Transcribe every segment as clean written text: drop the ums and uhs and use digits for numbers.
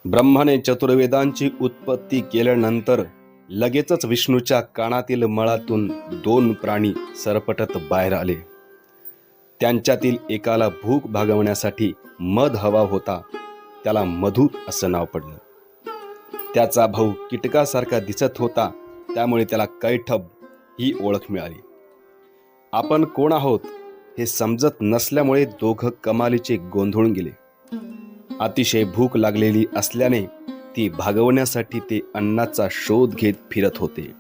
ब्रह्माने चतुर्वेदांची उत्पत्ती केल्यानंतर लगेचच विष्णूच्या कानातील मळातून दोन प्राणी सरपटत बाहेर आले. त्यांच्यातील एकाला भूक भागवण्यासाठी मध हवा होता, त्याला मधु असं नाव पडलं. त्याचा भाऊ कीटकासारखा दिसत होता, त्यामुळे त्याला कैठब ही ओळख मिळाली. आपण कोण आहोत हे समजत नसल्यामुळे दोघं कमालीचे गोंधळून गेले. अतिशय भूक लागलेली असल्याने ती भागवण्यासाठी ते अन्नाचा शोध घेत फिरत होते.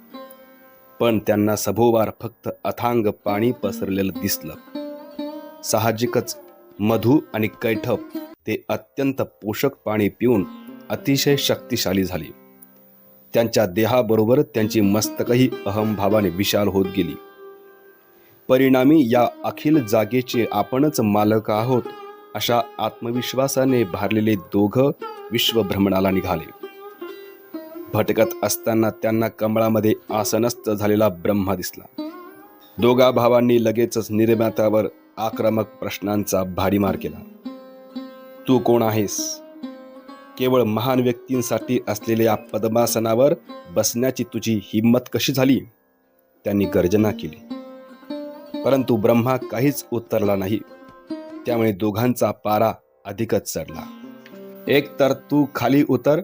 पण त्यांना सभोवार फक्त अथांग पाणी पसरलेलं दिसलं. साहजिकच मधु आणि कैठब ते अत्यंत पोषक पाणी पिऊन अतिशय शक्तिशाली झाली. त्यांच्या देहाबरोबर त्यांची मस्तकही अहंभावाने विशाल होत गेली. परिणामी या अखिल जागेचे आपणच मालक आहोत अशा आत्मविश्वासाने भारलेले दोघं विश्वभ्रमणाला निघाले. भटकत असताना त्यांना कमळामध्ये आसनस्थ झालेला ब्रह्मा दिसला. दोघा भावांनी लगेचच निर्मात्यावर आक्रमक प्रश्नांचा भाडीमार केला. तू कोण आहेस? केवळ महान व्यक्तींसाठी असलेल्या पद्मासनावर बसण्याची तुझी हिंमत कशी झाली? त्यांनी गर्जना केली. परंतु ब्रह्मा काहीच उत्तरला नाही. त्यामुळे दोघांचा पारा अधिकच चढला. एक तर तू खाली उतर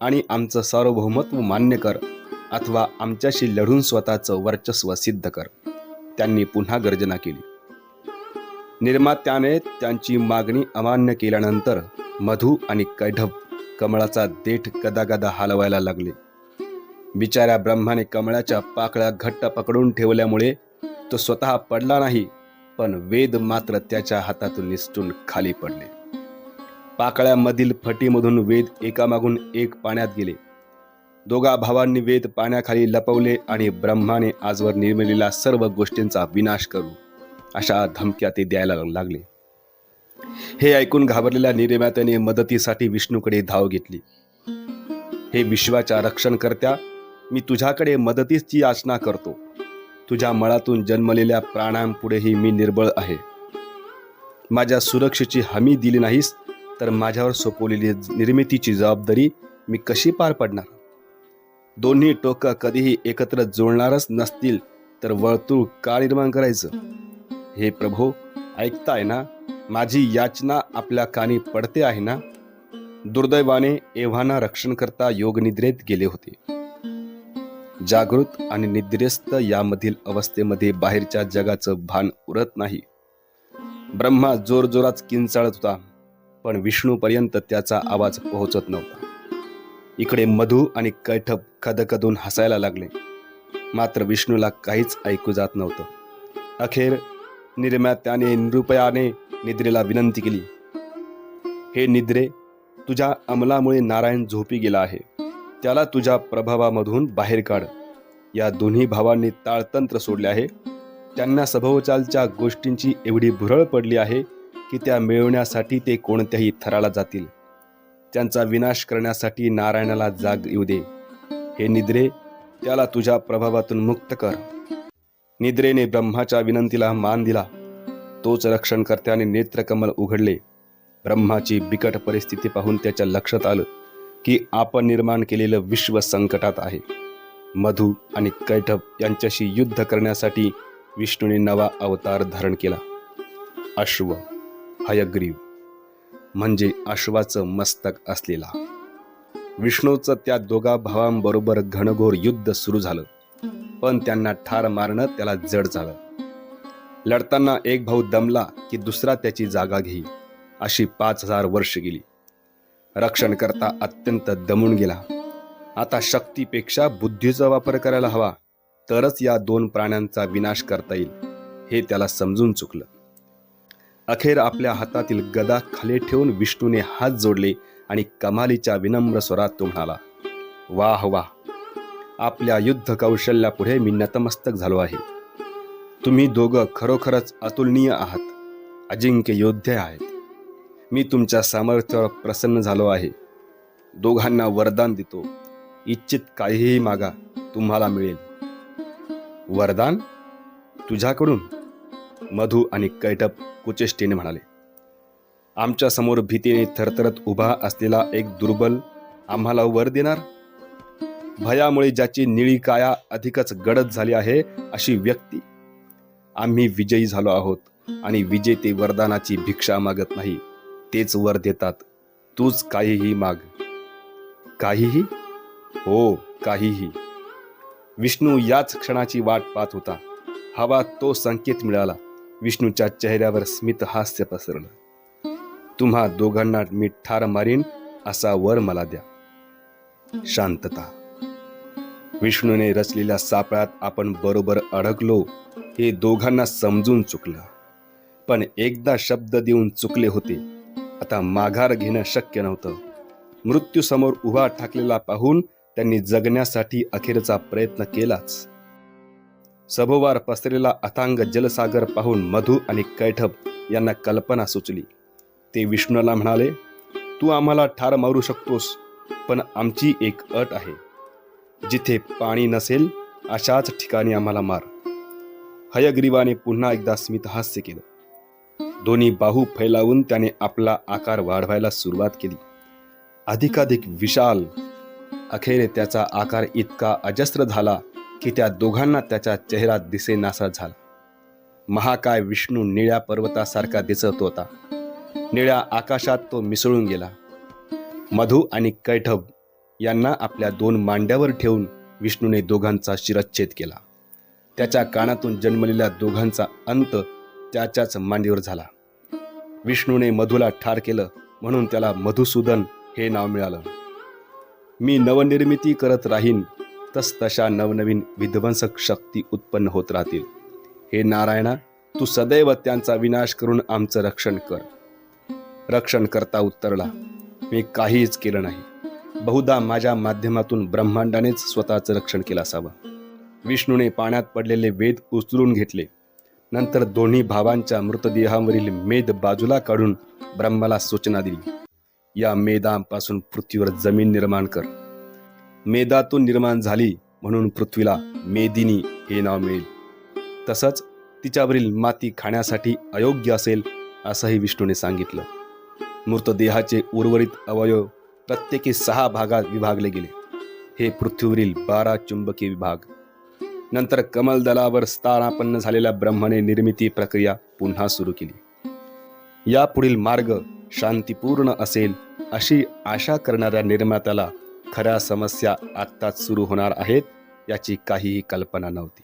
आणि आमचं सार्वभौमत्व मान्य कर, अथवा आमच्याशी लढून स्वतःचं वर्चस्व सिद्ध कर, त्यांनी पुन्हा गर्जना केली. निर्मात्याने त्यांची मागणी अमान्य केल्यानंतर मधु आणि कैठब कमळाचा देठ गदागदा हलवायला लागले. बिचाऱ्या ब्रह्माने कमळाच्या पाकळ्या घट्ट पकडून ठेवल्यामुळे तो स्वतः पडला नाही, पण वेद मात्र त्याच्या हातातून निसटून खाली पडले. पाकळ्यामधील फटीमधून वेद एकामागून एक पाण्यात गेले. दोघा भावांनी वेद पाण्याखाली लपवले आणि ब्रह्माने आजवर निर्मिलेल्या सर्व गोष्टींचा विनाश करू अशा धमक्या ते द्यायला लागले. हे ऐकून घाबरलेल्या निर्मात्याने मदतीसाठी विष्णूकडे धाव घेतली. हे विश्वाच्या रक्षणकर्त्या, मी तुझ्याकडे मदतीची याचना करतो. तुझ्या मळातून जन्मलेल्या प्राणांपुढेही मी निर्बळ आहे. माझ्या सुरक्षेची हमी दिली नाहीस तर माझ्यावर सोपवलेली निर्मितीची जबाबदारी मी कशी पार पडणार? दोन्ही टोकं कधीही एकत्र जुळणारच नसतील तर वर्तुळ का निर्माण करायचं? हे प्रभो, ऐकताय ना? माझी याचना आपल्या कानी पडते आहे ना? दुर्दैवाने एव्हाना रक्षणकर्ता योगनिद्रेत गेले होते. जागृत आणि निद्रेस्त यामधील अवस्थेमध्ये बाहेरच्या जगाचं भान उरत नाही. ब्रह्मा जोरजोरात किंचाळत होता, पण विष्णूपर्यंत त्याचा आवाज पोहोचत नव्हता. इकडे मधु आणि कैठब खदखदून हसायला लागले, मात्र विष्णूला काहीच ऐकू जात नव्हतं. अखेर निर्मात्याने निरुपयाने निद्रेला विनंती केली, हे निद्रे, तुझ्या अंमलामुळे नारायण झोपी गेला आहे. त्याला तुझ्या प्रभावामधून बाहेर काढ. या दोन्ही भावांनी ताळतंत्र सोडले आहे. त्यांना सभोवतालच्या गोष्टींची एवढी भुरळ पडली आहे की त्या मिळवण्यासाठी ते कोणत्याही थराला जातील. त्यांचा विनाश करण्यासाठी नारायणाला जाग येऊ दे. हे निद्रे, त्याला तुझ्या प्रभावातून मुक्त कर. निद्रेने ब्रह्माच्या विनंतीला मान दिला. तोच रक्षणकर्त्याने नेत्रकमल उघडले. ब्रह्माची बिकट परिस्थिती पाहून त्याच्या लक्षात आलं की आपण निर्माण केलेलं विश्व संकटात आहे. मधु आणि कैठब यांच्याशी युद्ध करण्यासाठी विष्णूने नवा अवतार धारण केला. अश्व, हयग्रीव म्हणजे अश्वाचं मस्तक असलेला. विष्णूचं त्या दोघा भावांबरोबर घनघोर युद्ध सुरू झालं, पण त्यांना ठार मारणं त्याला जड झालं. लढताना एक भाऊ दमला की दुसरा त्याची जागा घेई. अशी 5000 वर्ष गेली. रक्षणकर्ता अत्यंत दमून गेला. आता शक्तीपेक्षा बुद्धीचा वापर करायला हवा, तरच या दोन प्राण्यांचा विनाश करता येईल, हे त्याला समजून चुकलं. अखेर आपल्या हातातील गदा खाली ठेवून विष्णूने हात जोडले आणि कमालीच्या विनम्र स्वरात तो म्हणाला, वाह वाह, आपल्या युद्ध कौशल्यापुढे मी नतमस्तक झालो आहे. तुम्ही दोघं खरोखरच अतुलनीय आहात, अजिंक्य योद्धे आहेत. मी तुमच्या सामर्थ्यावर प्रसन्न झालो आहे. दोघांना वरदान देतो. इच्छित काहीही मागा, तुम्हाला मिळेल. वरदान? तुझ्याकडून? मधु आणि कैठब कुचेष्टेने म्हणाले. आमच्या समोर भीतीने थरथरत उभा असलेला एक दुर्बल आम्हाला वर देणार? भयामुळे ज्याची निळी काया अधिकच गडद झाली आहे अशी व्यक्ती? आम्ही विजयी झालो आहोत आणि विजेते वरदानाची भिक्षा मागत नाही, तेच वर देतात. तूच काहीही माग. काहीही? हो, काहीही. विष्णू याच क्षणाची वाट पाहत होता. हवा तो संकेत मिळाला. विष्णूच्या चेहऱ्यावर स्मित हास्य पसरलं. तुम्हा दोघांना मी ठार मारीन असा वर मला द्या. शांतता. विष्णूने रचलेल्या सापळ्यात आपण बरोबर अडकलो हे दोघांना समजून चुकलं. पण एकदा शब्द देऊन चुकले होते. आता माघार घेणं शक्य नव्हतं. मृत्यूसमोर उभा ठाकलेला पाहून त्यांनी जगण्यासाठी अखेरचा प्रयत्न केलाच. सभोवार पसरलेला अथांग जलसागर पाहून मधू आणि कैठब यांना कल्पना सुचली. ते विष्णूला म्हणाले, तू आम्हाला ठार मारू शकतोस, पण आमची एक अट आहे. जिथे पाणी नसेल अशाच ठिकाणी आम्हाला मार. हयग्रीवाने पुन्हा एकदा स्मितहास्य केलं. दोन्ही बाहू फैलावून त्याने आपला आकार वाढवायला सुरुवात केली. अधिकाधिक विशाल. अखेर त्याचा आकार इतका अजस्र झाला की त्या दोघांना त्याचा चेहरा दिसेनासा झाला. महाकाय विष्णू निळ्या पर्वतासारखा दिसत होता. निळ्या आकाशात तो मिसळून गेला. मधू आणि कैठब यांना आपल्या दोन मांड्यावर ठेवून विष्णूने दोघांचा शिरच्छेद केला. त्याच्या कानातून जन्मलेल्या दोघांचा अंत त्याच्याच मांडीवर झाला. विष्णूने मधूला ठार केलं म्हणून त्याला मधुसूदन हे नाव मिळालं. मी नवनिर्मिती करत राहीन, तसतशा नवनवीन विध्वंसक शक्ती उत्पन्न होत राहतील. हे नारायणा, तू सदैव त्यांचा विनाश करून आमचं रक्षण कर. रक्षणकर्ता उत्तरला, मी काहीच केलं नाही. बहुधा माझ्या माध्यमातून ब्रह्मांडानेच स्वतःचं रक्षण केलं असावं. विष्णूने पाण्यात पडलेले वेद उचलून घेतले. नंतर दोन्ही भावांच्या मृतदेहांवरील मेद बाजूला काढून ब्रह्माला सूचना दिली, या मेदांपासून पृथ्वीवर जमीन निर्माण कर. मेदातून निर्माण झाली म्हणून पृथ्वीला मेदिनी हे नाव मिळेल. तसंच तिच्यावरील माती खाण्यासाठी अयोग्य असेल असंही विष्णूने सांगितलं. मृतदेहाचे उर्वरित अवयव प्रत्येकी 6 भागात विभागले गेले. हे पृथ्वीवरील 12 चुंबकीय विभाग. नंतर कमलदलावर स्थानापन्न झालेल्या ब्रह्माने निर्मिती प्रक्रिया पुन्हा सुरू केली. यापुढील मार्ग शांतीपूर्ण असेल अशी आशा करणाऱ्या निर्मात्याला खऱ्या समस्या आत्ताच सुरू होणार आहेत याची काहीही कल्पना नव्हती.